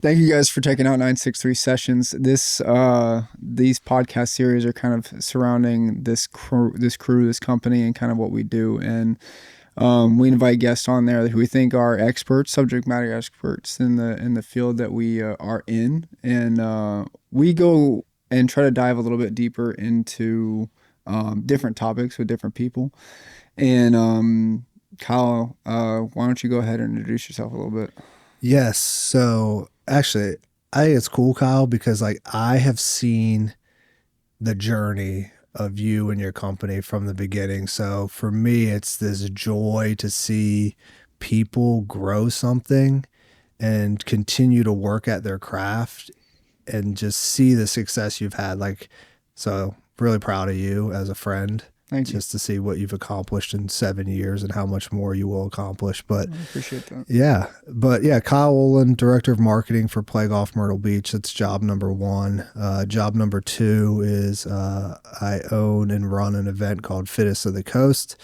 Thank you guys for checking out 963 Sessions. These podcast series are kind of surrounding this company, and kind of what we do. And we invite guests on there who we think are experts, subject matter experts in the field that we are in, and we go and try to dive a little bit deeper into different topics with different people. And Kyle, why don't you go ahead and introduce yourself a little bit? Yes. So actually, I think it's cool, Kyle, because like I have seen the journey of you and your company from the beginning. So for me, it's this joy to see people grow something and continue to work at their craft and just see the success you've had. So really proud of you as a friend, Thank you. just to see what you've accomplished in 7 years and how much more you will accomplish. But I appreciate that. yeah, Kyle Oland, director of marketing for Play Golf Myrtle Beach. That's job number one. Job number two is I own and run an event called Fittest of the Coast.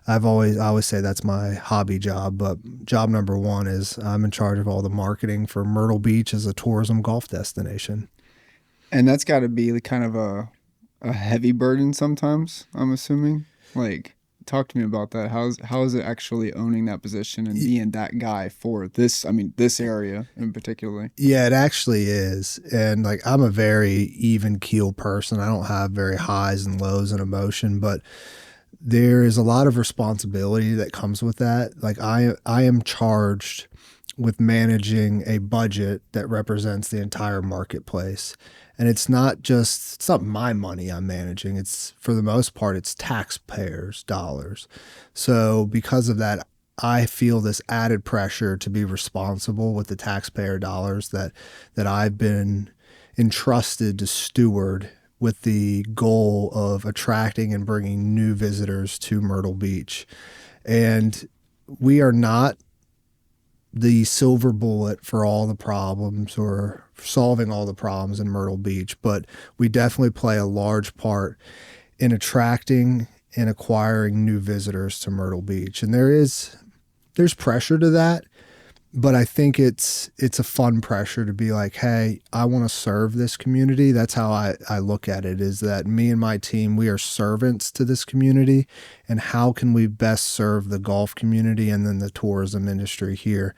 I always say that's my hobby job, but job number one is I'm in charge of all the marketing for Myrtle Beach as a tourism golf destination. And that's got to be kind of a heavy burden sometimes, I'm assuming. Like, talk to me about that. How is it actually owning that position and being that guy for this, I mean, this area in particular? Yeah, it actually is. And like I'm a very even keel person. I don't have very highs and lows in emotion, but there is a lot of responsibility that comes with that. Like I am charged with managing a budget that represents the entire marketplace. And it's not my money I'm managing. It's for the most part, it's taxpayers' dollars. So because of that, I feel this added pressure to be responsible with the taxpayer dollars that I've been entrusted to steward with the goal of attracting and bringing new visitors to Myrtle Beach. And we are not the silver bullet for all the problems or solving all the problems in Myrtle Beach, but we definitely play a large part in attracting and acquiring new visitors to Myrtle Beach. And there's pressure to that, but I think it's a fun pressure to be like, hey, I want to serve this community. That's how I look at it, is that me and my team, we are servants to this community, and how can we best serve the golf community and then the tourism industry here.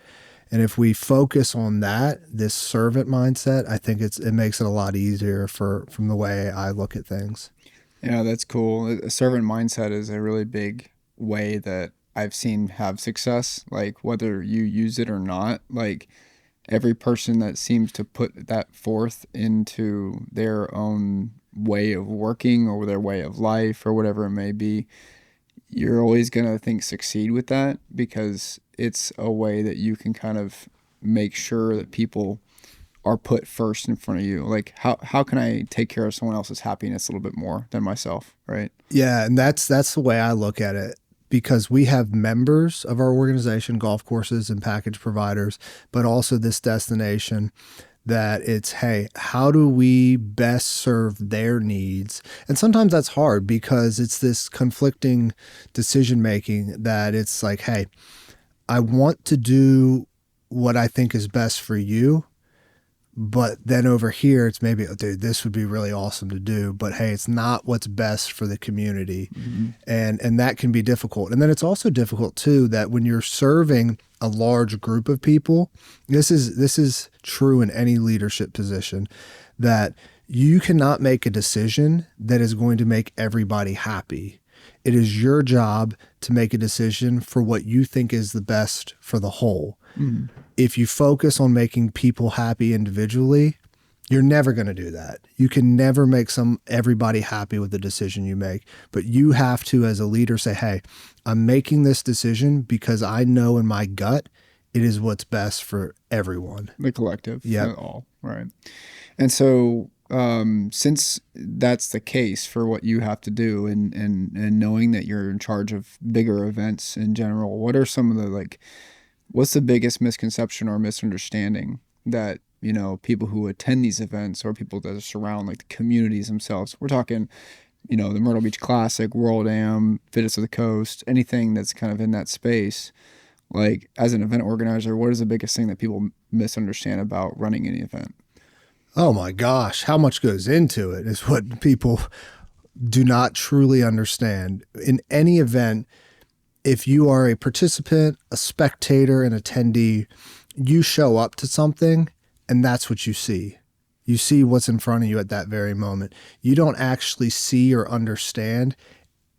And if we focus on that, this servant mindset, I think it makes it a lot easier from the way I look at things. Yeah, that's cool. A servant mindset is a really big way that I've seen have success, like whether you use it or not. Like every person that seems to put that forth into their own way of working or their way of life or whatever it may be, you're always going to think succeed with that, because it's a way that you can kind of make sure that people are put first in front of you. Like how can I take care of someone else's happiness a little bit more than myself, right? Yeah, and that's the way I look at it, because we have members of our organization, golf courses and package providers, but also this destination, that it's, hey, how do we best serve their needs? And sometimes that's hard because it's this conflicting decision making, that it's like, hey, I want to do what I think is best for you, but then over here, it's maybe, oh, dude, this would be really awesome to do, but hey, it's not what's best for the community. Mm-hmm. And that can be difficult. And then it's also difficult too, that when you're serving a large group of people, this is true in any leadership position, that you cannot make a decision that is going to make everybody happy. It is your job to make a decision for what you think is the best for the whole. Mm-hmm. If you focus on making people happy individually, you're never going to do that. You can never make everybody happy with the decision you make, but you have to, as a leader, say, hey, I'm making this decision because I know in my gut it is what's best for everyone. The collective, Yeah. all right. And so, since that's the case for what you have to do, and knowing that you're in charge of bigger events in general, what are some of the, like, what's the biggest misconception or misunderstanding that, people who attend these events, or people that surround, like, the communities themselves? We're talking, the Myrtle Beach Classic, World Am, Fittest of the Coast, anything that's kind of in that space. Like, as an event organizer, what is the biggest thing that people misunderstand about running any event? Oh my gosh, how much goes into it is what people do not truly understand. In any event, if you are a participant, a spectator, an attendee, you show up to something and that's what you see. You see what's in front of you at that very moment. You don't actually see or understand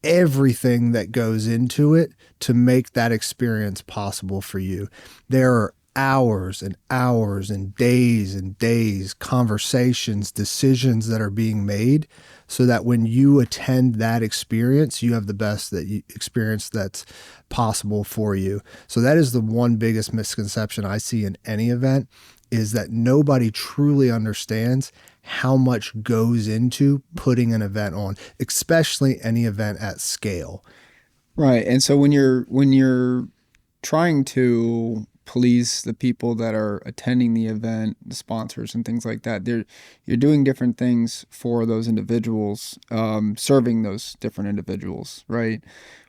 everything that goes into it to make that experience possible for you. There are hours and hours and days, conversations, decisions that are being made so that when you attend that experience, you have the best experience that's possible for you. So that is the one biggest misconception I see in any event, is that nobody truly understands how much goes into putting an event on, especially any event at scale. Right. And so when you're trying to please the people that are attending the event, the sponsors and things like that, you're doing different things for those individuals, serving those different individuals, right?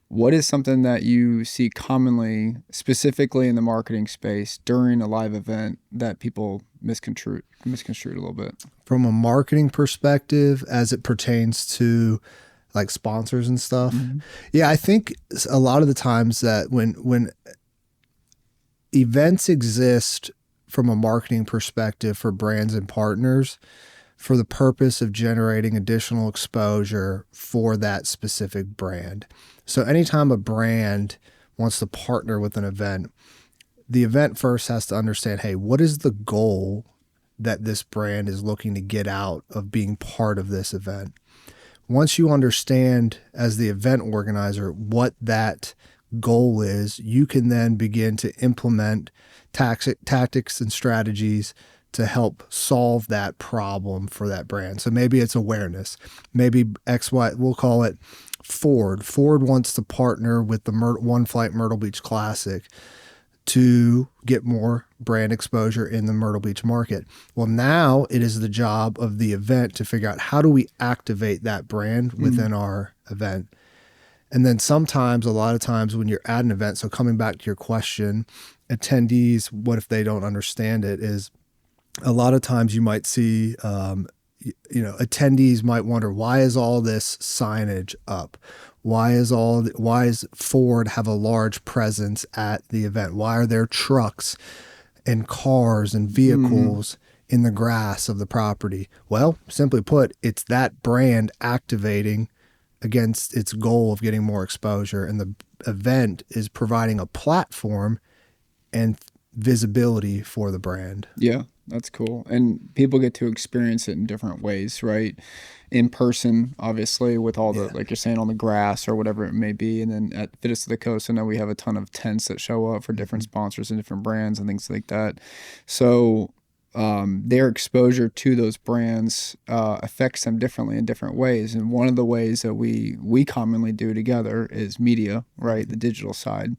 What is something that you see commonly, specifically in the marketing space during a live event, that people misconstrued a little bit? From a marketing perspective, as it pertains to like sponsors and stuff. Mm-hmm. Yeah, I think a lot of the times that when events exist from a marketing perspective for brands and partners for the purpose of generating additional exposure for that specific brand. So anytime a brand wants to partner with an event, the event first has to understand, hey, what is the goal that this brand is looking to get out of being part of this event? Once you understand as the event organizer what that goal is, you can then begin to implement tactics and strategies to help solve that problem for that brand. So maybe it's awareness. Maybe XY, we'll call it Ford. Ford wants to partner with the One Flight Myrtle Beach Classic to get more brand exposure in the Myrtle Beach market. Well, now it is the job of the event to figure out how do we activate that brand within our event. And then sometimes, a lot of times when you're at an event, so coming back to your question, attendees, what if they don't understand it, is a lot of times you might see, attendees might wonder, why is all this signage up? Why is Ford have a large presence at the event? Why are there trucks and cars and vehicles in the grass of the property? Well, simply put, it's that brand activating against its goal of getting more exposure, and the event is providing a platform and visibility for the brand. Yeah, that's cool. And people get to experience it in different ways, right? In person, obviously, with all the, like you're saying, on the grass or whatever it may be. And then at Fittest of the Coast, I know we have a ton of tents that show up for different sponsors and different brands and things like that. So their exposure to those brands affects them differently in different ways. And one of the ways that we commonly do together is media, right? The digital side.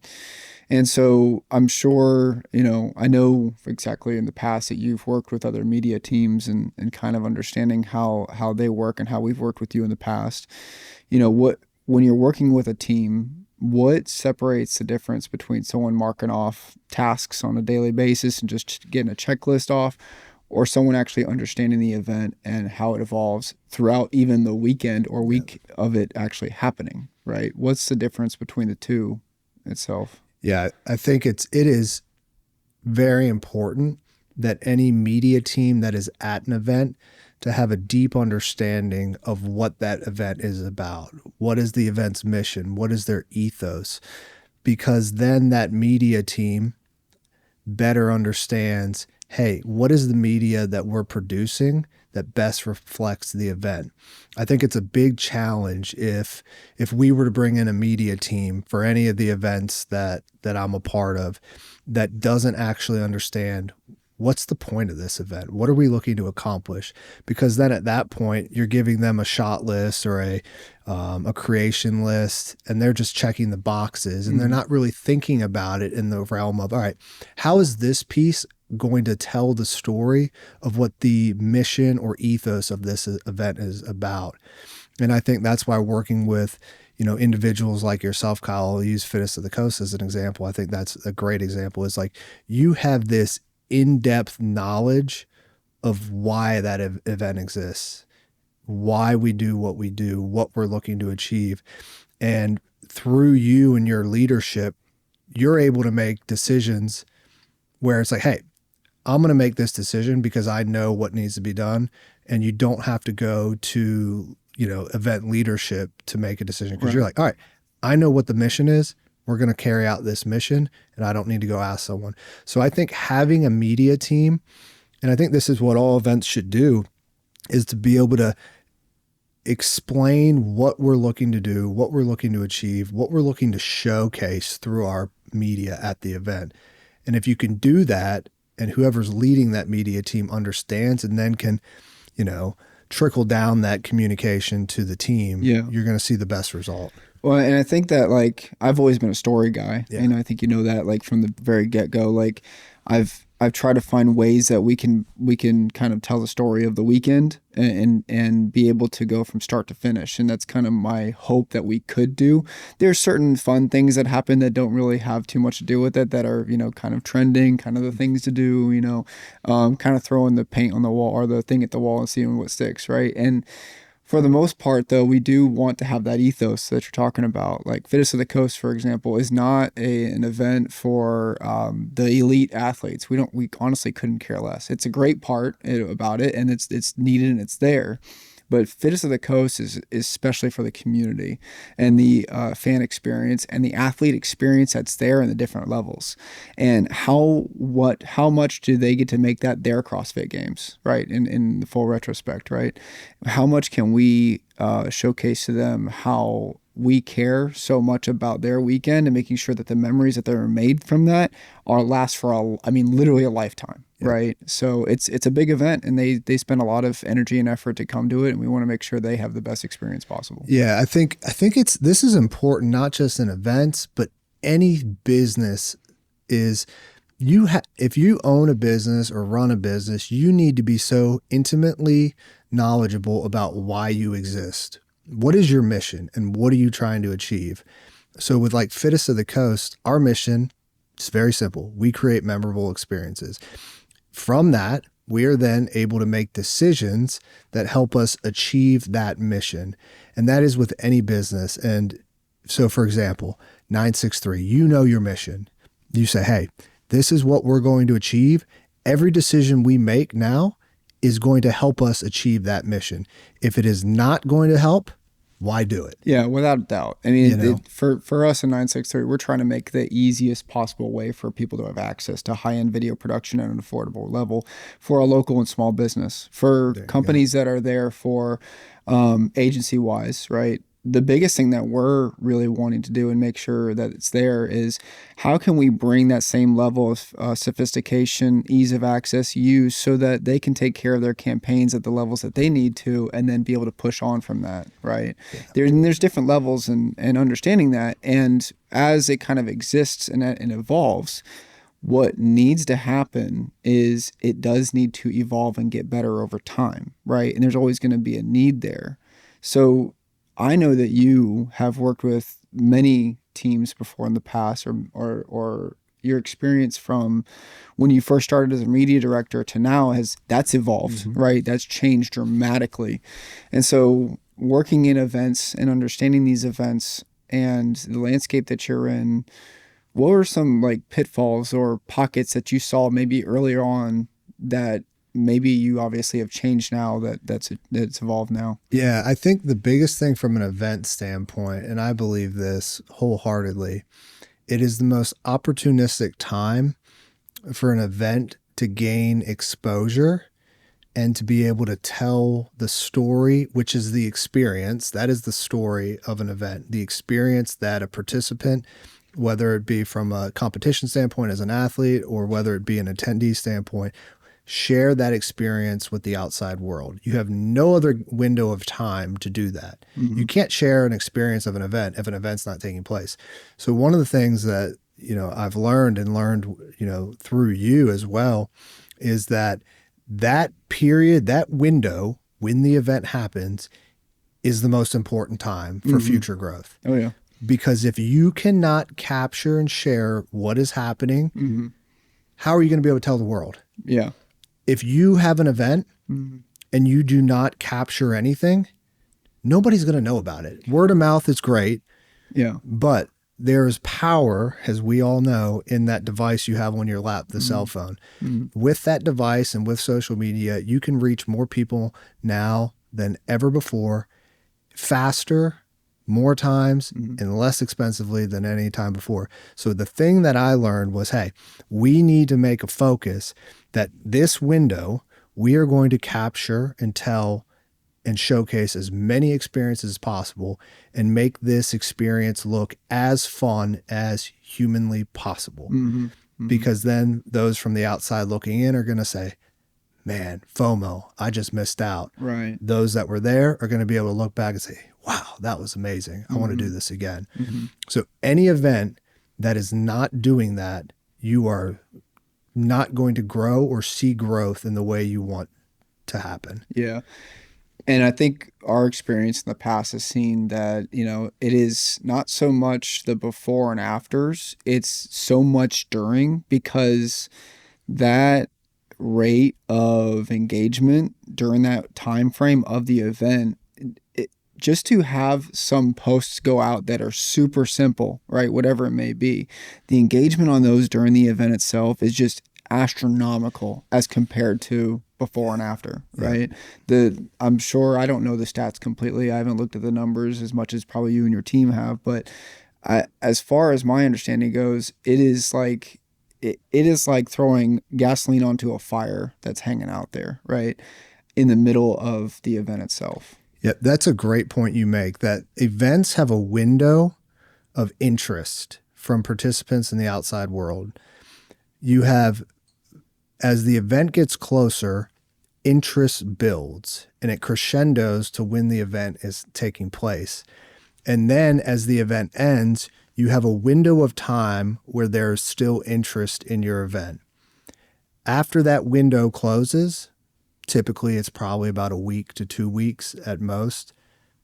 And so I'm sure, I know exactly in the past that you've worked with other media teams and kind of understanding how they work and how we've worked with you in the past. When you're working with a team, what separates the difference between someone marking off tasks on a daily basis and just getting a checklist off, or someone actually understanding the event and how it evolves throughout even the weekend or week of it actually happening, right? What's the difference between the two itself? Yeah, I think it is very important that any media team that is at an event to have a deep understanding of what that event is about. What is the event's mission? What is their ethos? Because then that media team better understands, hey, what is the media that we're producing that best reflects the event? I think it's a big challenge if we were to bring in a media team for any of the events that I'm a part of that doesn't actually understand what's the point of this event? What are we looking to accomplish? Because then at that point, you're giving them a shot list or a creation list, and they're just checking the boxes, and they're not really thinking about it in the realm of, all right, how is this piece going to tell the story of what the mission or ethos of this event is about? And I think that's why working with individuals like yourself, Kyle, I'll use Fittest of the Coast as an example. I think that's a great example. Is like you have this in-depth knowledge of why that event exists, why we do, what we're looking to achieve. And through you and your leadership, you're able to make decisions where it's like, hey, I'm going to make this decision because I know what needs to be done. And you don't have to go to, event leadership to make a decision, because you're like, all right, I know what the mission is. We're going to carry out this mission, and I don't need to go ask someone. So I think having a media team, and I think this is what all events should do, is to be able to explain what we're looking to do, what we're looking to achieve, what we're looking to showcase through our media at the event. And if you can do that, and whoever's leading that media team understands and then can, trickle down that communication to the team, you're going to see the best result. Well, and I think that, like, I've always been a story guy, and I think that, like, from the very get-go. Like, I've tried to find ways that we can kind of tell the story of the weekend and be able to go from start to finish. And that's kind of my hope that we could do. There's certain fun things that happen that don't really have too much to do with it, that are, kind of trending, kind of the things to do, kind of throwing the paint on the wall or the thing at the wall and seeing what sticks, right? And for the most part, though, we do want to have that ethos that you're talking about. Like Fittest of the Coast, for example, is not an event for the elite athletes. We honestly couldn't care less. It's a great part about it, and it's needed and it's there. But Fittest of the Coast is especially for the community and the fan experience and the athlete experience that's there in the different levels. And how much do they get to make that their CrossFit Games, right? In the full retrospect, right? How much can we showcase to them how we care so much about their weekend and making sure that the memories that they're made from that last for literally a lifetime. Yeah. Right. So it's a big event, and they spend a lot of energy and effort to come to it, and we want to make sure they have the best experience possible. Yeah, I think this is important, not just in events, but any business is if you own a business or run a business, you need to be so intimately knowledgeable about why you exist. What is your mission and what are you trying to achieve? So with like Fittest of the Coast, our mission is very simple. We create memorable experiences. From that, we are then able to make decisions that help us achieve that mission. And that is with any business. And so, for example, 963, your mission. You say, hey, this is what we're going to achieve. Every decision we make now is going to help us achieve that mission. If it is not going to help, why do it? Yeah, without a doubt. I mean, for us in 963, we're trying to make the easiest possible way for people to have access to high-end video production at an affordable level for a local and small business, for companies that are there for agency-wise, right? The biggest thing that we're really wanting to do and make sure that it's there is how can we bring that same level of sophistication, ease of access, use, so that they can take care of their campaigns at the levels that they need to, and then be able to push on from that, right? Yeah. There's different levels and understanding that. And as it kind of exists and evolves, what needs to happen is it does need to evolve and get better over time, right? And there's always going to be a need there. So I know that you have worked with many teams before in the past, or your experience from when you first started as a media director to now that's evolved, right? That's changed dramatically. And so working in events and understanding these events and the landscape that you're in, what were some like pitfalls or pockets that you saw maybe earlier on that maybe you obviously have changed now that's evolved now? Yeah, I think the biggest thing from an event standpoint, and I believe this wholeheartedly, it is the most opportunistic time for an event to gain exposure and to be able to tell the story, which is the experience. That is the story of an event, the experience that a participant, whether it be from a competition standpoint as an athlete or whether it be an attendee standpoint, share that experience with the outside world. You have no other window of time to do that. You can't share an experience of an event if an event's not taking place. So one of the things that, I've learned through you as well, is that period, that window when the event happens is the most important time for future growth. Oh yeah. Because if you cannot capture and share what is happening, how are you going to be able to tell the world? Yeah. If you have an event and you do not capture anything, nobody's going to know about it. Word of mouth is great. Yeah. But there's power, as we all know, in that device you have on your lap, the cell phone. With that device and with social media, you can reach more people now than ever before, faster, more times, and less expensively than any time before. So the thing that I learned was, hey, we need to make a focus that this window, we are going to capture and tell and showcase as many experiences as possible and make this experience look as fun as humanly possible. Because then those from the outside looking in are going to say, man, FOMO, I just missed out. Right. Those that were there are going to be able to look back and say, wow, that was amazing. I want to do this again. So any event that is not doing that, you are not going to grow or see growth in the way you want to happen. Yeah. And I think our experience in the past has seen that, you know, it is not so much the before and afters, it's so much during, because that rate of engagement during that time frame of the event, just to have some posts go out that are super simple, right? Whatever it may be, the engagement on those during the event itself is just astronomical as compared to before and after, right? I'm sure, I don't know the stats completely. I haven't looked at the numbers as much as probably you and your team have, but as far as my understanding goes, it is like throwing gasoline onto a fire that's hanging out there, right? In the middle of the event itself. Yeah, that's a great point you make, that events have a window of interest from participants in the outside world. You have, as the event gets closer, interest builds and it crescendos to when the event is taking place. And then as the event ends, you have a window of time where there's still interest in your event. After that window closes, typically it's probably about a week to 2 weeks at most,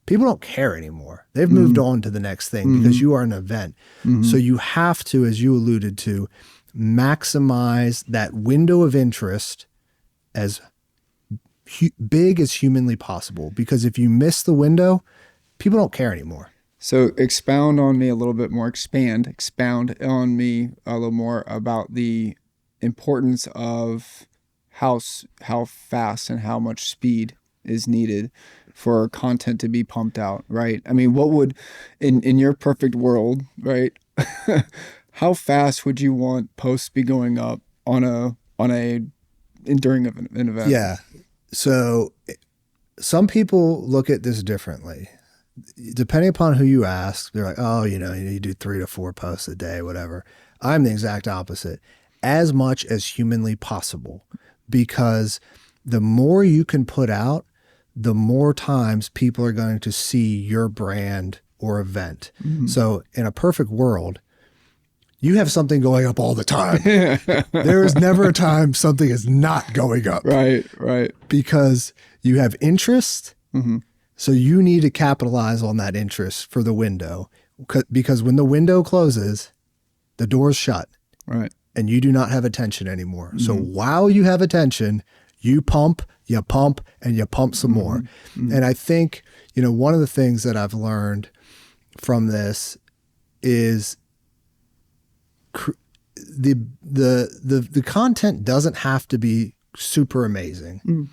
people don't care anymore. They've moved on to the next thing because you are an event. So you have to, as you alluded to, maximize that window of interest as big as humanly possible. Because if you miss the window, people don't care anymore. So expound on me a little bit more, expound on me a little more about the importance of how fast and how much speed is needed for content to be pumped out, right? I mean, what would, in your perfect world, right? How fast would you want posts to be going up during an event? Yeah. So some people look at this differently. Depending upon who you ask, they're like, oh, you do 3 to 4 posts a day, whatever. I'm the exact opposite. As much as humanly possible, because the more you can put out, the more times people are going to see your brand or event. So in a perfect world, you have something going up all the time. There is never a time something is not going up. Right. Because you have interest. So you need to capitalize on that interest for the window, because when the window closes, the door's shut. Right. And you do not have attention anymore. So while you have attention, you pump, and you pump some more. And I think, one of the things that I've learned from this is the content doesn't have to be super amazing.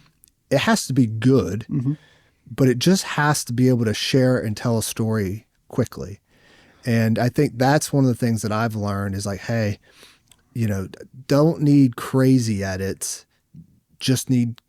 It has to be good, but it just has to be able to share and tell a story quickly. And I think that's one of the things that I've learned is like, hey, don't need crazy edits, just need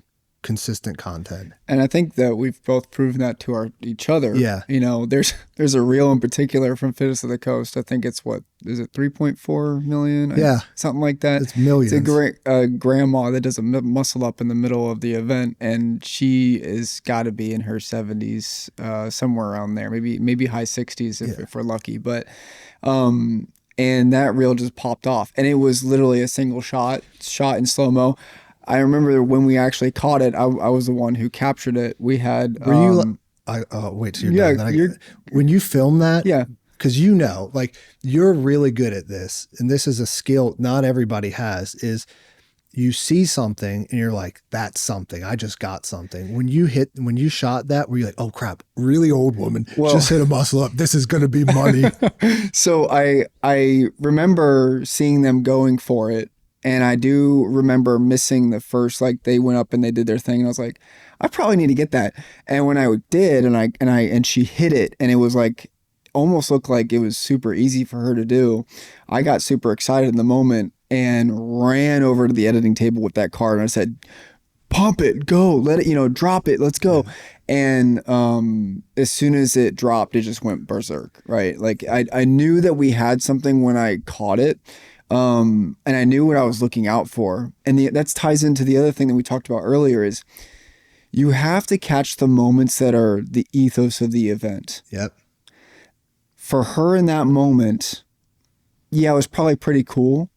consistent content. And I think that we've both proven that to each other. Yeah. There's a reel in particular from Fittest of the Coast. I think it's 3.4 million? Yeah. Something like that. It's millions. It's a grandma that does a muscle up in the middle of the event, and she is got to be in her 70s, somewhere around there, maybe high 60s if we're lucky. But, and that reel just popped off, and it was literally a single shot in slow-mo. I remember when we actually caught it, I was the one who captured it. We had... Were you... wait, so you're done. When you film that... Yeah. because like you're really good at this, and this is a skill not everybody has, is you see something and you're like, that's something. I just got something. When you shot that, were you like, oh crap, really old woman just hit a muscle up. This is going to be money. So I remember seeing them going for it. And I do remember missing the first, like they went up and they did their thing. And I was like, I probably need to get that. And when I did, and she hit it, and it was like, almost looked like it was super easy for her to do. I got super excited in the moment and ran over to the editing table with that card. And I said, pump it, go, let it, drop it, let's go. And as soon as it dropped, it just went berserk, right? Like I knew that we had something when I caught it. And I knew what I was looking out for. And that ties into the other thing that we talked about earlier is you have to catch the moments that are the ethos of the event. Yep. For her in that moment, yeah, it was probably pretty cool.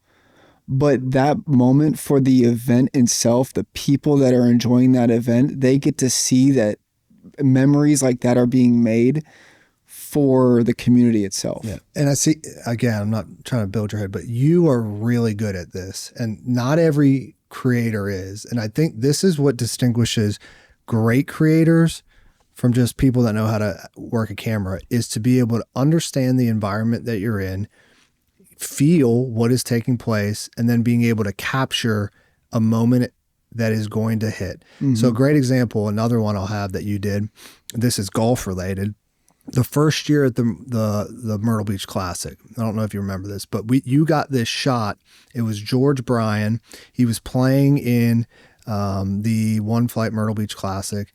But that moment for the event itself, the people that are enjoying that event, they get to see that memories like that are being made for the community itself. Yeah. And I see, again, I'm not trying to build your head, but you are really good at this. And not every creator is. And I think this is what distinguishes great creators from just people that know how to work a camera, is to be able to understand the environment that you're in, feel what is taking place, and then being able to capture a moment that is going to hit. Mm-hmm. So a great example, another one I'll have that you did, this is golf related. The first year at the Myrtle Beach Classic, I don't know if you remember this, but you got this shot. It was George Bryan. He was playing in the One Flight Myrtle Beach Classic,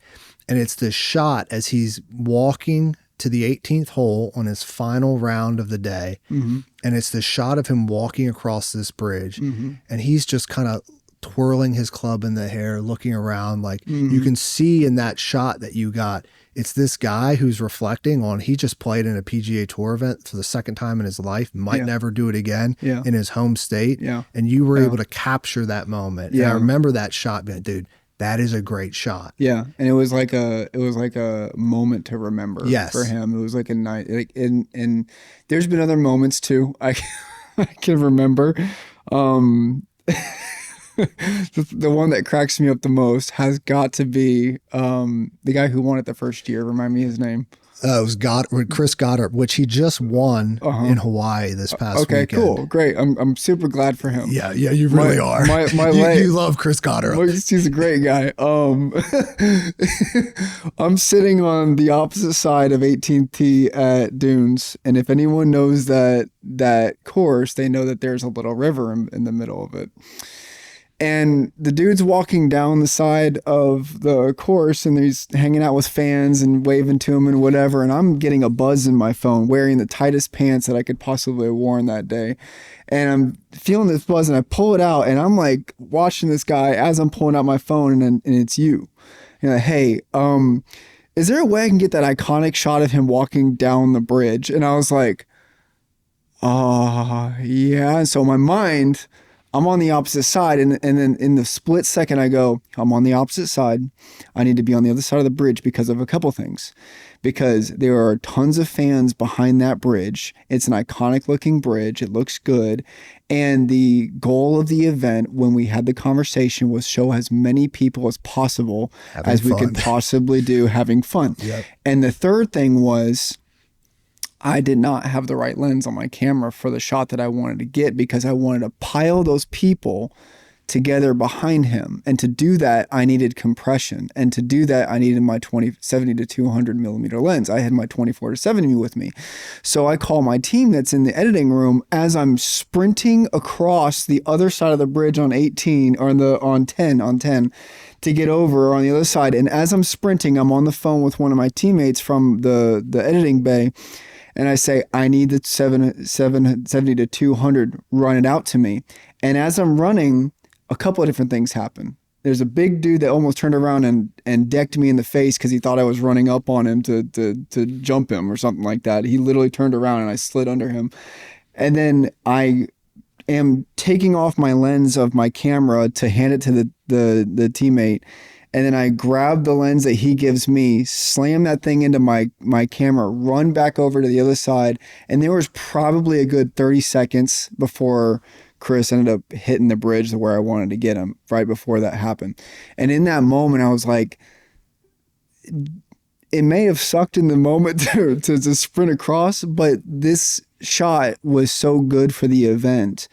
and it's this shot as he's walking to the 18th hole on his final round of the day. Mm-hmm. And it's the shot of him walking across this bridge. Mm-hmm. And he's just kind of twirling his club in the hair, looking around. Like mm-hmm. you can see in that shot that you got, it's this guy who's reflecting on, he just played in a PGA Tour event for the second time in his life, might never do it again in his home state. Yeah. And you were able to capture that moment. Yeah. And I remember that shot being, dude, that is a great shot. Yeah, and it was like a moment to remember for him. It was like a night. Like and there's been other moments too. I can remember. The one that cracks me up the most has got to be the guy who won it the first year. Remind me his name. It was Chris Goddard, which he just won in Hawaii this past weekend. Okay, cool, great. I'm super glad for him. Yeah, you really are. You love Chris Goddard. He's a great guy. I'm sitting on the opposite side of 18th tee at Dunes, and if anyone knows that course, they know that there's a little river in the middle of it. And the dude's walking down the side of the course and he's hanging out with fans and waving to him and whatever. And I'm getting a buzz in my phone, wearing the tightest pants that I could possibly have worn that day. And I'm feeling this buzz and I pull it out and I'm like watching this guy as I'm pulling out my phone and it's you. You're like, hey, is there a way I can get that iconic shot of him walking down the bridge? And I was like, yeah. And so in my mind, I'm on the opposite side. And then in the split second, I go, I'm on the opposite side. I need to be on the other side of the bridge because of a couple things. Because there are tons of fans behind that bridge. It's an iconic looking bridge. It looks good. And the goal of the event when we had the conversation was show as many people as possible as we could possibly do having fun. Yep. And the third thing was, I did not have the right lens on my camera for the shot that I wanted to get because I wanted to pile those people together behind him. And to do that, I needed compression. And to do that, I needed my 70 to 200 millimeter lens. I had my 24 to 70 with me. So I call my team that's in the editing room as I'm sprinting across the other side of the bridge on 18 or on 10 to get over on the other side. And as I'm sprinting, I'm on the phone with one of my teammates from the editing bay. And I say, I need the 70 to 200, run it out to me. And as I'm running, a couple of different things happen. There's a big dude that almost turned around and decked me in the face because he thought I was running up on him to jump him or something like that. He literally turned around and I slid under him. And then I am taking off my lens of my camera to hand it to the teammate. And then I grab the lens that he gives me, slam that thing into my camera, run back over to the other side. And there was probably a good 30 seconds before Chris ended up hitting the bridge to where I wanted to get him, right before that happened. And in that moment, I was like, it may have sucked in the moment to sprint across, but this shot was so good for the event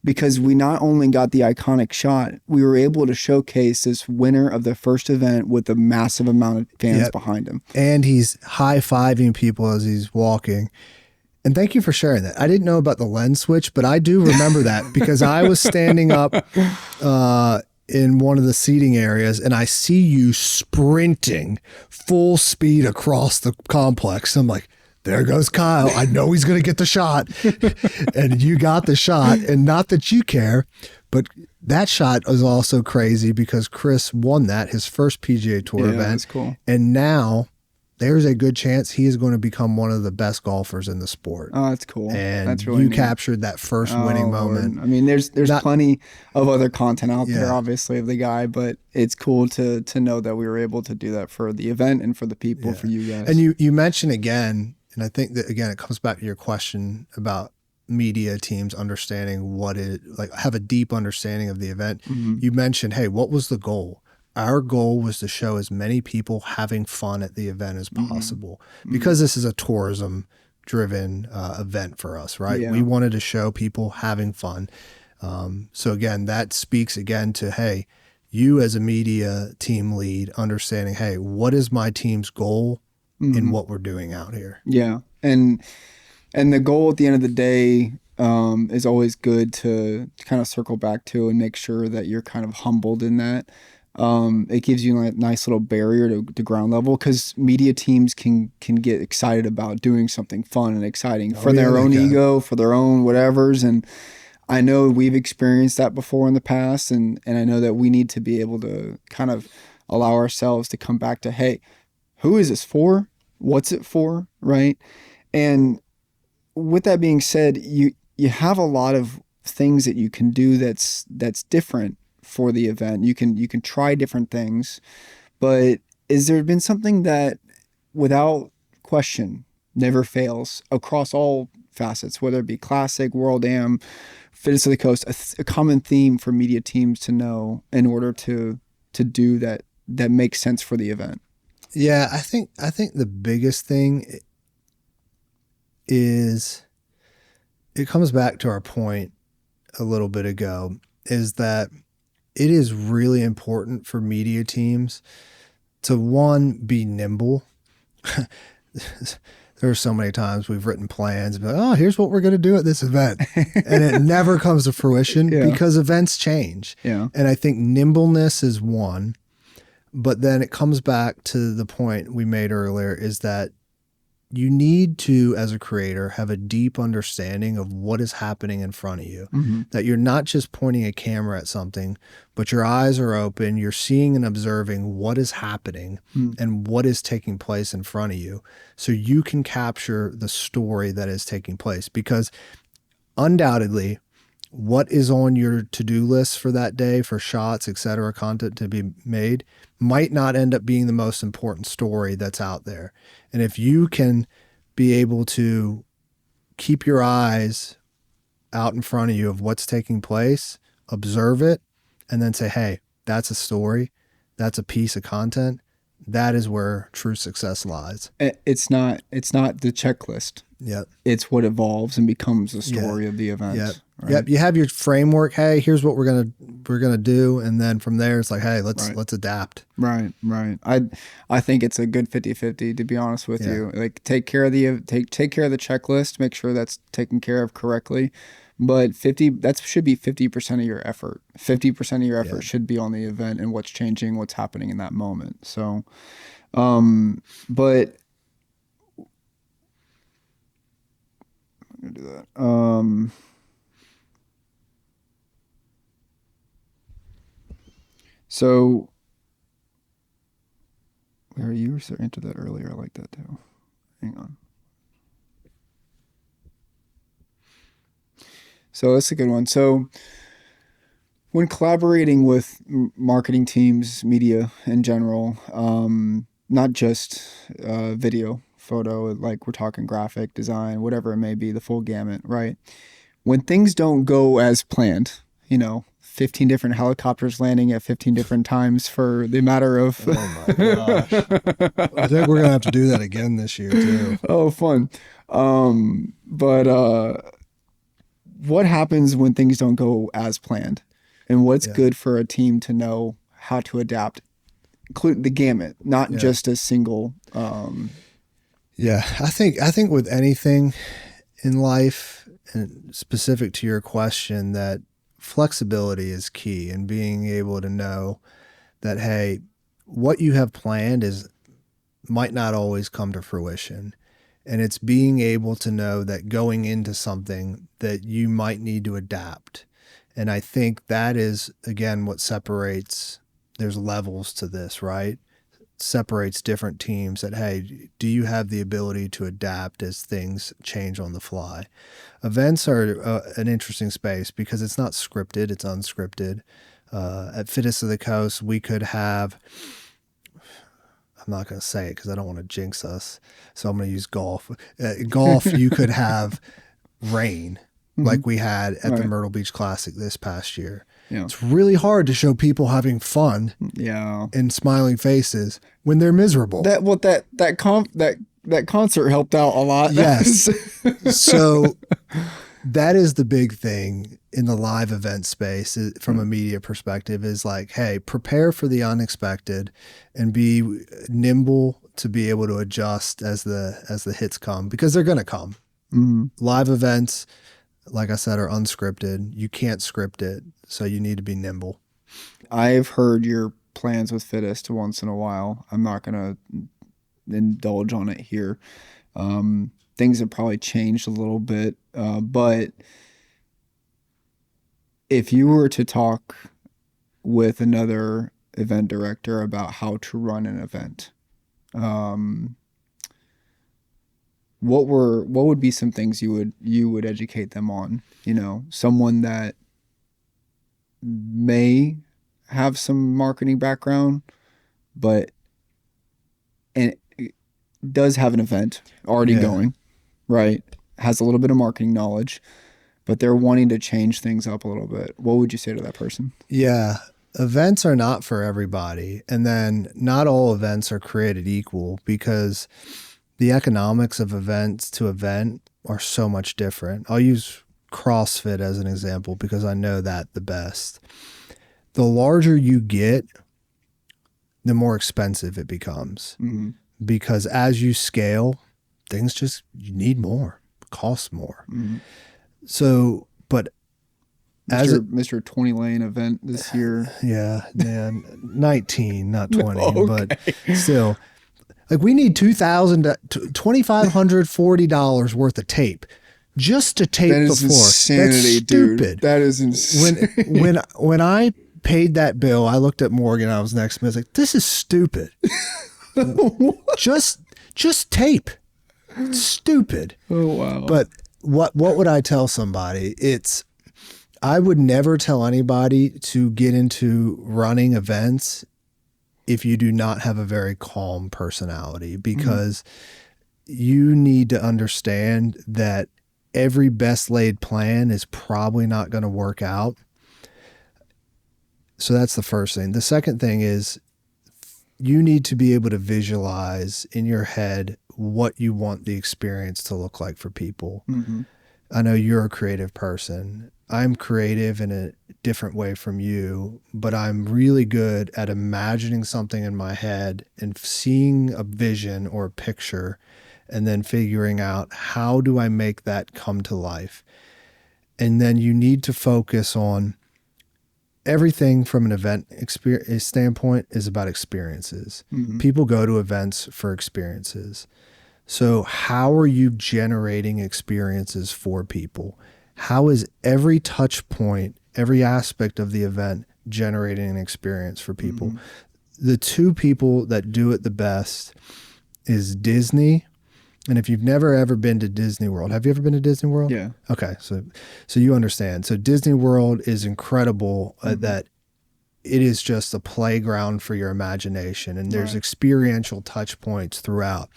because we not only got the iconic shot, we were able to showcase this winner of the first event with a massive amount of fans behind him. And he's high-fiving people as he's walking. And thank you for sharing that. I didn't know about the lens switch, but I do remember that because I was standing up in one of the seating areas and I see you sprinting full speed across the complex. I'm like, there goes Kyle. I know he's going to get the shot. And you got the shot. And not that you care, but that shot was also crazy because Chris won that, his first PGA Tour event. That's cool. And now there's a good chance he is going to become one of the best golfers in the sport. Oh, that's cool. And that's really you neat. captured that first winning moment. I mean, there's plenty of other content out there, obviously, of the guy, but it's cool to know that we were able to do that for the event and for the people, for you guys. And you mentioned again, and I think that again, it comes back to your question about media teams understanding have a deep understanding of the event. Mm-hmm. You mentioned, hey, what was the goal? Our goal was to show as many people having fun at the event as possible because this is a tourism driven event for us, right? Yeah. We wanted to show people having fun. So again, that speaks again to, hey, you as a media team lead understanding, hey, what is my team's goal in what we're doing out here? Yeah. And the goal at the end of the day is always good to kind of circle back to and make sure that you're kind of humbled in that. It gives you a nice little barrier to ground level because media teams can get excited about doing something fun and exciting for their own ego, for their own whatevers. And I know we've experienced that before in the past. And I know that we need to be able to kind of allow ourselves to come back to, hey, who is this for? What's it for? Right. And with that being said, you have a lot of things that you can do that's different for the event. You can try different things, but is there been something that without question never fails across all facets, whether it be classic, world am, fittest of the coast, a common theme for media teams to know in order to do that makes sense for the event? Yeah, I think the biggest thing is, it comes back to our point a little bit ago, is that it is really important for media teams to, one, be nimble. There are so many times we've written plans, but oh, here's what we're going to do at this event. And it never comes to fruition because events change. Yeah. And I think nimbleness is one, but then it comes back to the point we made earlier, is that you need to, as a creator, have a deep understanding of what is happening in front of you. Mm-hmm. That you're not just pointing a camera at something, but your eyes are open. You're seeing and observing what is happening and what is taking place in front of you, so you can capture the story that is taking place. Because undoubtedly, what is on your to-do list for that day, for shots, etc., content to be made, might not end up being the most important story that's out there. And if you can be able to keep your eyes out in front of you of what's taking place, observe it, and then say, hey, that's a story, that's a piece of content, that is where true success lies. It's not the checklist. Yep. It's what evolves and becomes the story of the event. Yep. Right? Yep. You have your framework. Hey, here's what we're gonna do, and then from there it's like, hey, let's adapt. Right. I think it's a good 50-50, to be honest with you. Like, take care of the checklist, make sure that's taken care of correctly. But that should be 50% of your effort. 50% of your effort should be on the event and what's changing, what's happening in that moment. So, but I'm gonna do that. So, where you were into that earlier? I like that too. Hang on. So that's a good one. So When collaborating with marketing teams, media in general, not just video, photo, like we're talking graphic design, whatever it may be, the full gamut, right? When things don't go as planned, 15 different helicopters landing at 15 different times for the matter of. Oh my gosh. I think we're going to have to do that again this year too. Oh, fun. But what happens when things don't go as planned? And what's good for a team to know how to adapt, including the gamut, not just a single. Yeah, I think with anything in life, and specific to your question, that flexibility is key, and being able to know that, hey, what you have planned might not always come to fruition. And it's being able to know that going into something that you might need to adapt. And I think that is, again, what separates, there's levels to this, right? Separates different teams that, hey, do you have the ability to adapt as things change on the fly? Events are an interesting space because it's not scripted, it's unscripted. At Fittest of the Coast, we could have, I'm not going to say it because I don't want to jinx us, so I'm going to use golf. Golf, you could have rain like we had at the Myrtle Beach Classic this past year. Yeah. It's really hard to show people having fun and smiling faces when they're miserable. That concert helped out a lot. Yes. So that is the big thing in the live event space from a media perspective, is like, hey, prepare for the unexpected and be nimble to be able to adjust as the hits come, because they're going to come. Live events, like I said, are unscripted. You can't script it, so you need to be nimble. I've heard your plans with Fittest once in a while. I'm not going to indulge on it here. Things have probably changed a little bit, but if you were to talk with another event director about how to run an event, what would be some things you would educate them on? Someone that may have some marketing background, but does have an event already going, right? Has a little bit of marketing knowledge, but they're wanting to change things up a little bit. What would you say to that person? Yeah. Events are not for everybody. And then not all events are created equal, because the economics of events to event are so much different. I'll use CrossFit as an example because I know that the best. The larger you get, the more expensive it becomes. Because as you scale, things you need more, cost more. So, but Mr. 20 lane event this year. Yeah, man, 19, not 20, okay. But still, like, we need $2,540 worth of tape just to tape the floor. Insanity, that's stupid. Dude. That is insane. When I paid that bill, I looked at Morgan. I was next to me. I was like, "This is stupid." just tape. It's stupid. Oh wow. But what would I tell somebody? I would never tell anybody to get into running events if you do not have a very calm personality, because you need to understand that every best laid plan is probably not going to work out. So that's the first thing. The second thing is you need to be able to visualize in your head what you want the experience to look like for people. I know you're a creative person. I'm creative in a different way from you, but I'm really good at imagining something in my head and seeing a vision or a picture, and then figuring out, how do I make that come to life? And then you need to focus on everything from an event standpoint is about experiences. People go to events for experiences. So how are you generating experiences for people? How is every touch point, every aspect of the event generating an experience for people? The two people that do it the best is Disney And if you've never ever been to Disney World, have you ever been to Disney World? Yeah. Okay, so you understand. So Disney World is incredible that it is just a playground for your imagination, and there's Right. experiential touch points throughout.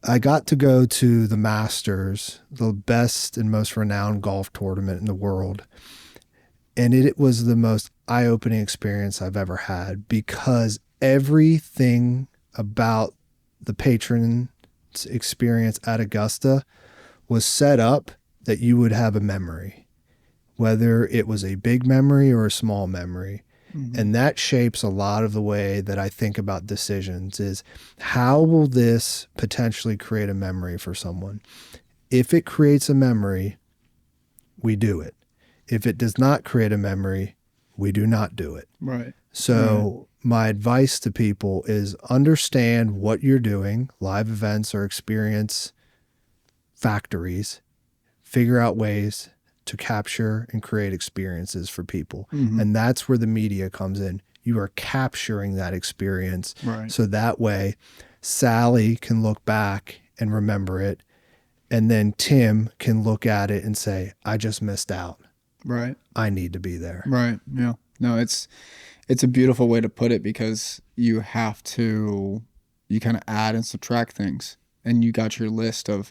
I got to go to the Masters, the best and most renowned golf tournament in the world. And it was the most eye-opening experience I've ever had, because everything about the patron experience at Augusta was set up that you would have a memory, whether it was a big memory or a small memory. And that shapes a lot of the way that I think about decisions, is how will this potentially create a memory for someone? If it creates a memory, we do it. If it does not create a memory, we do not do it. Right. So my advice to people is understand what you're doing, live events or experience factories, figure out ways to capture and create experiences for people. And that's where the media comes in. You are capturing that experience. Right. So that way Sally can look back and remember it. And then Tim can look at it and say, I just missed out. Right. I need to be there. Right. Yeah. No, it's a beautiful way to put it, because you have to, you kind of add and subtract things, and you got your list of,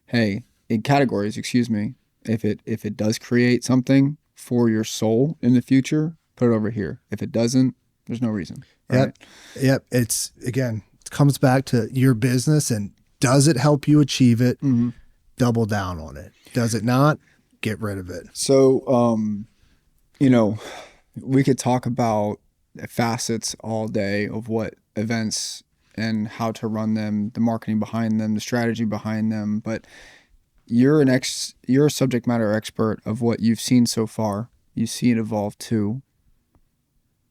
hey, in categories, excuse me, if it does create something for your soul in the future, put it over here. If it doesn't, there's no reason. Right? Yep. It's, again, it comes back to your business, and does it help you achieve it? Double down on it. Does it not? Get rid of it. So, we could talk about facets all day of what events and how to run them, the marketing behind them, the strategy behind them, but you're a subject matter expert of what you've seen so far. You see it evolve too.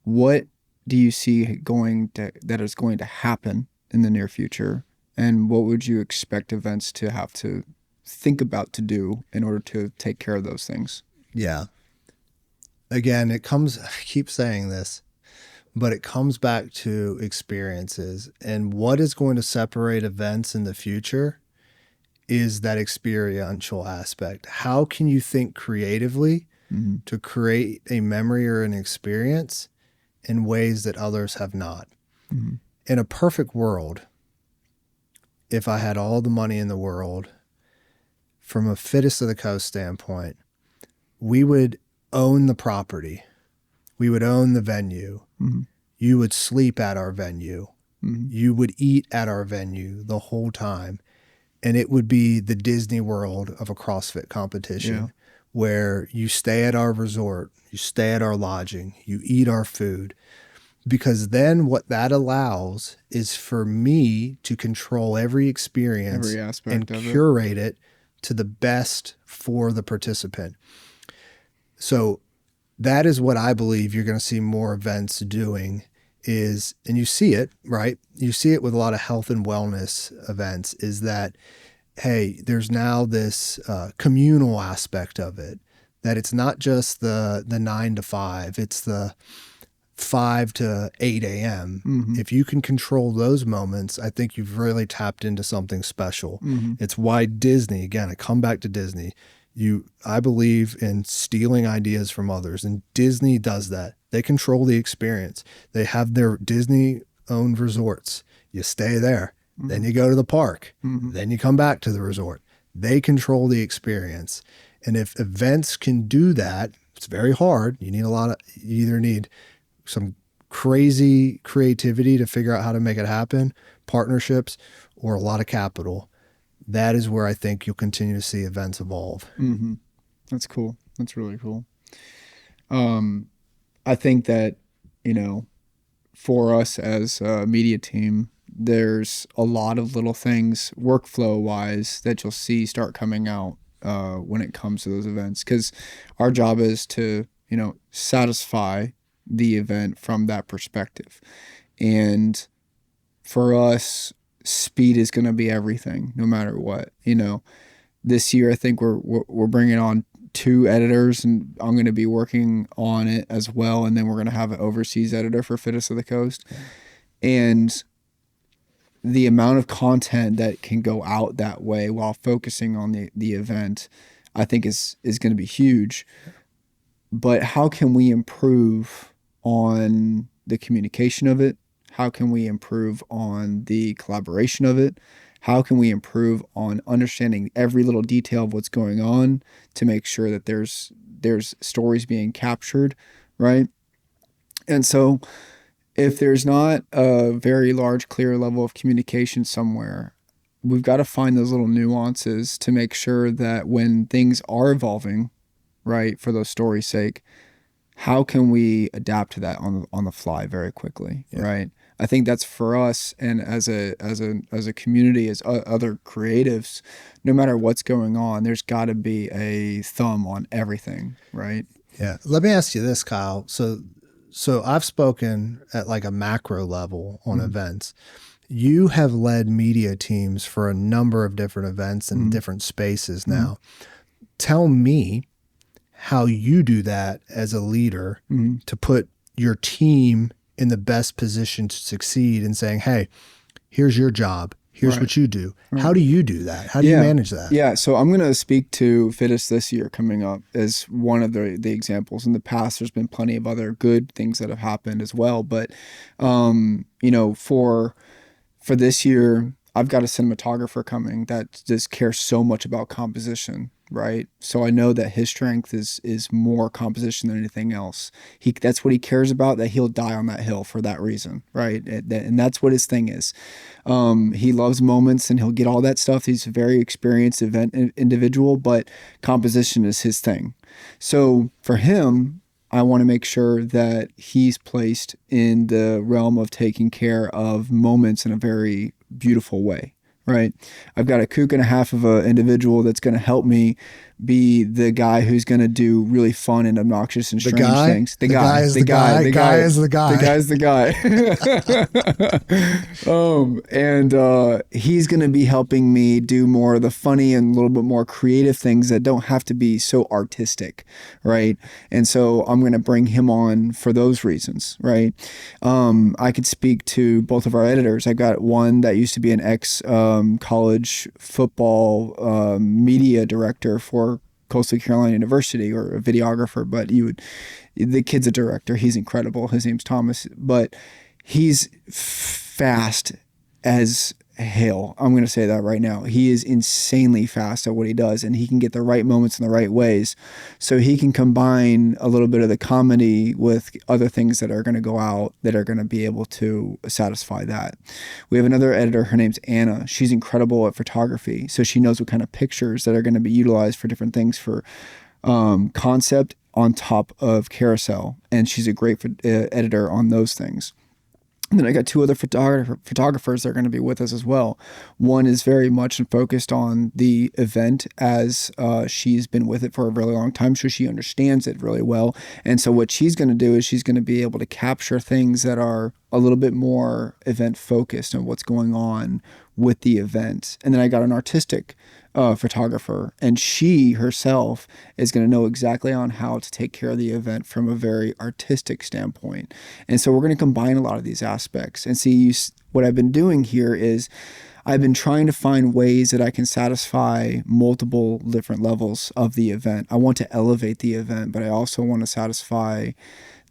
What do you see that is going to happen in the near future? And what would you expect events to have to think about to do in order to take care of those things? Yeah. Again, I keep saying this, but it comes back to experiences. And what is going to separate events in the future is that experiential aspect. How can you think creatively to create a memory or an experience in ways that others have not? In a perfect world, if I had all the money in the world, from a Fittest of the Coast standpoint, we would own the property. We would own the venue. You would sleep at our venue. You would eat at our venue the whole time. And it would be the Disney World of a CrossFit competition, where you stay at our resort, you stay at our lodging, you eat our food. Because then what that allows is for me to control every experience, Every aspect and of it. curate it to the best for the participant. So that is what I believe you're going to see more events doing is, and you see it, right? You see it with a lot of health and wellness events, is that, hey, there's now this communal aspect of it, that it's not just the 9 to 5, it's the 5 to 8 a.m. If you can control those moments, I think you've really tapped into something special. It's why Disney, again, I come back to Disney. I believe in stealing ideas from others, and Disney does that. They control the experience. They have their Disney-owned resorts. You stay there, then you go to the park, then you come back to the resort. They control the experience. And if events can do that, it's very hard. You either need some crazy creativity to figure out how to make it happen, partnerships, or a lot of capital. That is where I think you'll continue to see events evolve. That's cool. That's really cool. I think that, for us as a media team, there's a lot of little things workflow wise that you'll see start coming out when it comes to those events. Because our job is to, satisfy the event from that perspective. And for us, speed is going to be everything, no matter what. This year I think we're bringing on 2 editors, and I'm going to be working on it as well. And then we're going to have an overseas editor for Fittest of the Coast. And the amount of content that can go out that way while focusing on the event, I think is going to be huge. But how can we improve on the communication of it? How can we improve on the collaboration of it? How can we improve on understanding every little detail of what's going on to make sure that there's stories being captured, right? And so if there's not a very large, clear level of communication somewhere, we've got to find those little nuances to make sure that when things are evolving, right, for those stories' sake, how can we adapt to that on the fly very quickly, right? I think that's for us, and as a community, as other creatives, no matter what's going on, there's got to be a thumb on everything, right? Yeah. Let me ask you this, Kyle. So I've spoken at like a macro level on events. You have led media teams for a number of different events in different spaces now. Tell me how you do that as a leader to put your team in the best position to succeed in saying, hey, here's your job. Here's what you do. How do you do that? How do you manage that? Yeah. So I'm going to speak to Fittest this year coming up as one of the examples. In the past, there's been plenty of other good things that have happened as well. But, for this year, I've got a cinematographer coming that just cares so much about composition, right? So I know that his strength is more composition than anything else. That's what he cares about, that he'll die on that hill for that reason, right? And that's what his thing is. He loves moments and he'll get all that stuff. He's a very experienced event individual, but composition is his thing. So for him, I want to make sure that he's placed in the realm of taking care of moments in a very beautiful way, right? I've got a kook and a half of an individual that's going to help me be the guy who's going to do really fun and obnoxious and strange things. The guy is the guy. The guy is the guy. The guy's the guy. He's going to be helping me do more of the funny and a little bit more creative things that don't have to be so artistic, right? And so I'm going to bring him on for those reasons, right? I could speak to both of our editors. I've got one that used to be an ex-college football media director for Coastal Carolina University, or a videographer, but the kid's a director. He's incredible. His name's Thomas, but he's fast as hell. I'm going to say that right now. He is insanely fast at what he does, and he can get the right moments in the right ways. So he can combine a little bit of the comedy with other things that are going to go out that are going to be able to satisfy that. We have another editor. Her name's Anna. She's incredible at photography. So she knows what kind of pictures that are going to be utilized for different things for concept on top of carousel. And she's a great editor on those things. And then I got two other photographers that are going to be with us as well. One is very much focused on the event, as she's been with it for a really long time, so she understands it really well. And so what she's going to do is she's going to be able to capture things that are a little bit more event focused and what's going on with the event. And then I got an artistic photographer, and she herself is going to know exactly on how to take care of the event from a very artistic standpoint. And so we're going to combine a lot of these aspects and see. What I've been doing here is I've been trying to find ways that I can satisfy multiple different levels of the event. I want to elevate the event, but I also want to satisfy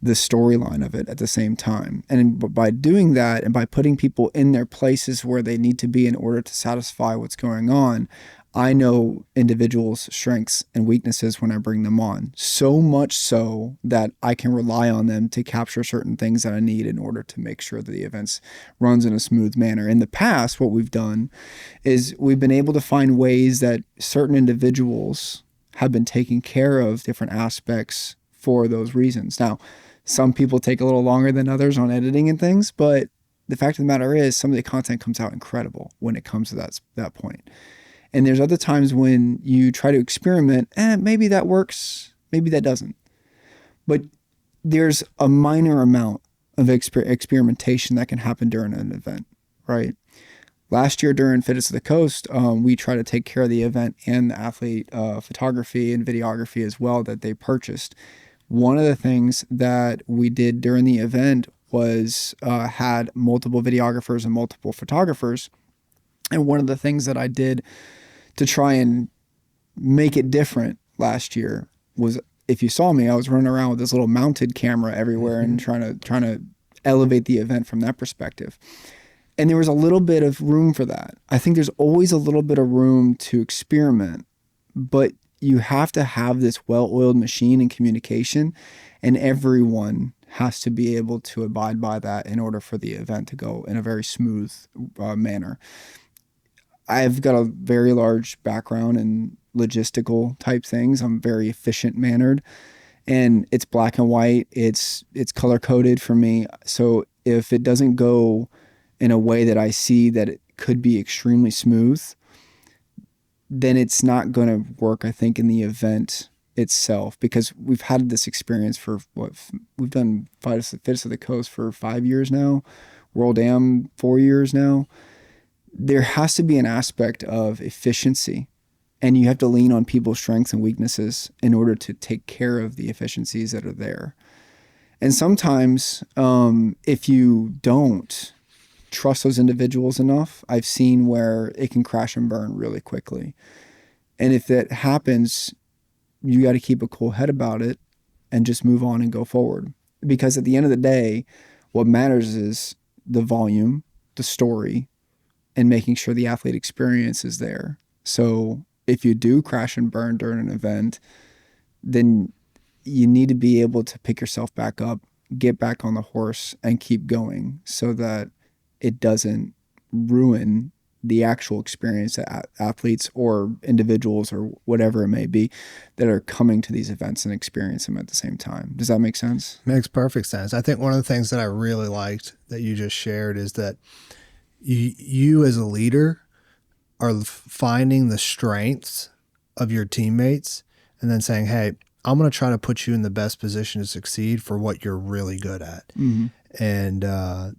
the storyline of it at the same time. And by doing that, and by putting people in their places where they need to be in order to satisfy what's going on, I know individuals' strengths and weaknesses when I bring them on, so much so that I can rely on them to capture certain things that I need in order to make sure that the events runs in a smooth manner. In the past, what we've done is we've been able to find ways that certain individuals have been taking care of different aspects for those reasons. Now, some people take a little longer than others on editing and things, but the fact of the matter is some of the content comes out incredible when it comes to that point. And there's other times when you try to experiment, maybe that works, maybe that doesn't. But there's a minor amount of experimentation that can happen during an event, right? Last year during Fittest of the Coast, we tried to take care of the event and the athlete photography and videography as well that they purchased. One of the things that we did during the event was had multiple videographers and multiple photographers. And one of the things that I did to try and make it different last year was, if you saw me, I was running around with this little mounted camera everywhere and trying to elevate the event from that perspective. And there was a little bit of room for that. I think there's always a little bit of room to experiment, but you have to have this well-oiled machine in communication, and everyone has to be able to abide by that in order for the event to go in a very smooth manner. I've got a very large background in logistical type things. I'm very efficient mannered, and it's black and white. It's color coded for me. So if it doesn't go in a way that I see that it could be extremely smooth, then it's not going to work, I think, in the event itself, because we've had this experience for we've done Fittest of the Coast for 5 years now, World Am 4 years now. There has to be an aspect of efficiency, and you have to lean on people's strengths and weaknesses in order to take care of the efficiencies that are there. And sometimes if you don't trust those individuals enough, I've seen where it can crash and burn really quickly. And if that happens, you got to keep a cool head about it and just move on and go forward. Because at the end of the day, what matters is the volume, the story, and making sure the athlete experience is there. So if you do crash and burn during an event, then you need to be able to pick yourself back up, get back on the horse, and keep going so that it doesn't ruin the actual experience that athletes or individuals or whatever it may be that are coming to these events and experience them at the same time. Does that make sense? Makes perfect sense. I think one of the things that I really liked that you just shared is that you as a leader are finding the strengths of your teammates and then saying, hey, I'm going to try to put you in the best position to succeed for what you're really good at. Mm-hmm. And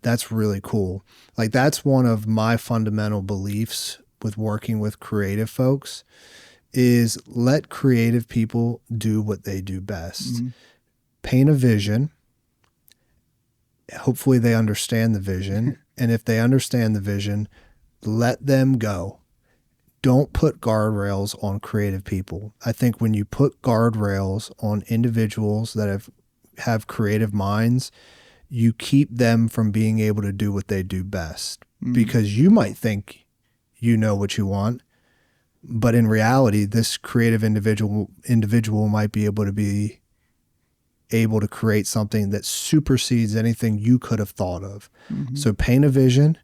that's really cool. Like, that's one of my fundamental beliefs with working with creative folks is let creative people do what they do best. Mm-hmm. Paint a vision. Hopefully they understand the vision. And if they understand the vision, let them go. Don't put guardrails on creative people. I think when you put guardrails on individuals that have creative minds, you keep them from being able to do what they do best. Mm-hmm. Because you might think you know what you want, but in reality, this creative individual might be able to create something that supersedes anything you could have thought of. Mm-hmm. So paint a vision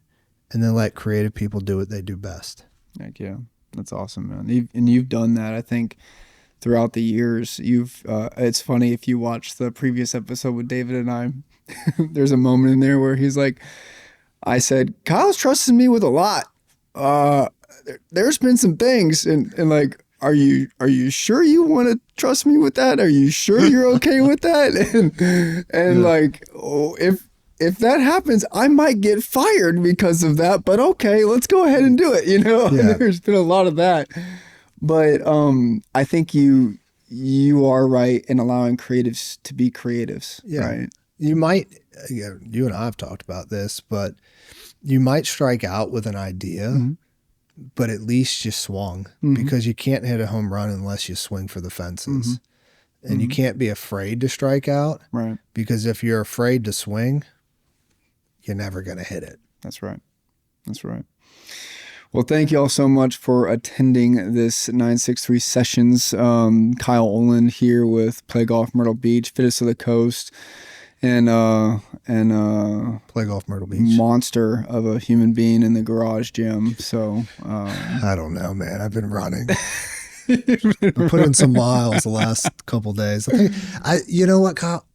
and then let creative people do what they do best. Heck yeah. That's awesome, man. You've done that, I think, throughout the years. It's funny, if you watch the previous episode with David and I, there's a moment in there where he's like, I said, Kyle's trusted me with a lot. There's been some things and like, are you sure you want to trust me with that? Are you sure you're okay with that? And like, oh, if that happens, I might get fired because of that, but okay, let's go ahead and do it. You know, yeah. There's been a lot of that, but I think you are right in allowing creatives to be creatives. Yeah. Right. You might, you and I have talked about this, but you might strike out with an idea, mm-hmm. but at least you swung, mm-hmm. because you can't hit a home run unless you swing for the fences. Mm-hmm. And mm-hmm. you can't be afraid to strike out, right? Because if you're afraid to swing, you're never going to hit it. That's right. That's right. Well, thank you all so much for attending this 963 Sessions. Kyle Oland here with Play Golf Myrtle Beach, Fittest of the Coast, and Play Golf Myrtle Beach. Monster of a human being in the garage gym. So I don't know, man. I've been running. I put in some miles the last couple of days. You know what, Kyle?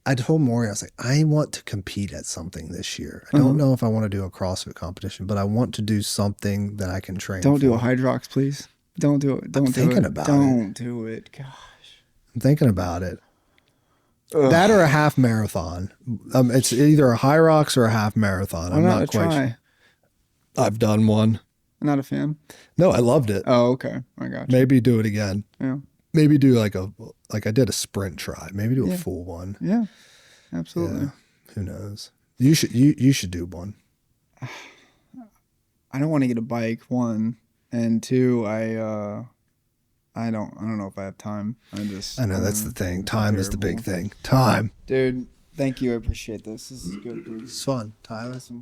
I told Maury, I was like, I want to compete at something this year. I don't know if I want to do a CrossFit competition, but I want to do something that I can train Don't do a Hydrox, please. Don't do it. Don't do it. Don't do it. Gosh. I'm thinking about it. Ugh. That or a half marathon. It's either a Hyrox or a half marathon. I'm not quite sure. I've done one. Not a fan? No, I loved it. Oh, okay. I got you. Maybe do it again. Yeah. Maybe do like I did a sprint try. Maybe do a full one. Yeah, absolutely. Who knows? You should do one. I don't want to get a bike, one, and two, I don't know if I have time. I know that's the thing. Time is the big thing. Time. Dude, thank you. I appreciate this. This is good, dude. It's fun, Tyler.